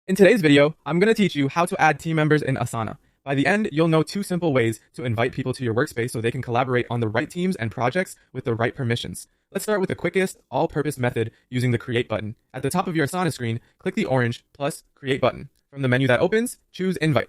In today's video, I'm going to teach you how to add team members in Asana. By the end, you'll know two simple ways to invite people to your workspace so they can collaborate on the right teams and projects with the right permissions. Let's start with the quickest, all-purpose method using the Create button. At the top of your Asana screen, click the orange plus Create button. From the menu that opens, choose Invite.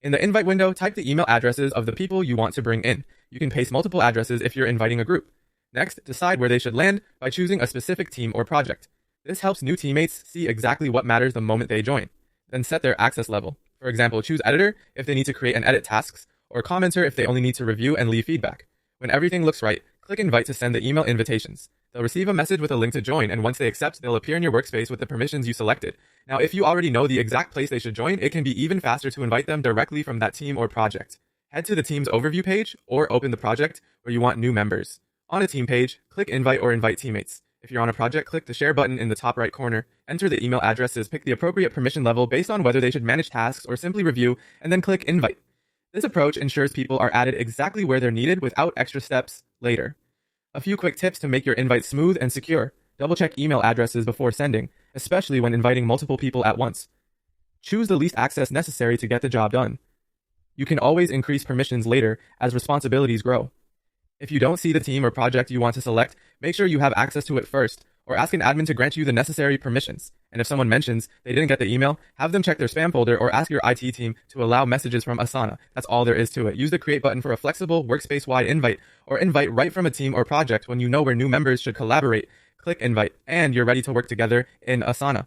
In the Invite window, type the email addresses of the people you want to bring in. You can paste multiple addresses if you're inviting a group. Next, decide where they should land by choosing a specific team or project. This helps new teammates see exactly what matters the moment they join. Then set their access level. For example, choose editor if they need to create and edit tasks, or commenter if they only need to review and leave feedback. When everything looks right, click invite to send the email invitations. They'll receive a message with a link to join, and once they accept, they'll appear in your workspace with the permissions you selected. Now, if you already know the exact place they should join, it can be even faster to invite them directly from that team or project. Head to the team's overview page, or open the project where you want new members. On a team page, click invite or invite teammates. If you're on a project, click the share button in the top right corner, enter the email addresses, pick the appropriate permission level based on whether they should manage tasks or simply review, and then click invite. This approach ensures people are added exactly where they're needed without extra steps later. A few quick tips to make your invite smooth and secure. Double check email addresses before sending, especially when inviting multiple people at once. Choose the least access necessary to get the job done. You can always increase permissions later as responsibilities grow. If you don't see the team or project you want to select, make sure you have access to it first, or ask an admin to grant you the necessary permissions. And if someone mentions they didn't get the email, have them check their spam folder or ask your IT team to allow messages from Asana. That's all there is to it. Use the Create button for a flexible, workspace-wide invite, or invite right from a team or project when you know where new members should collaborate. Click invite, and you're ready to work together in Asana.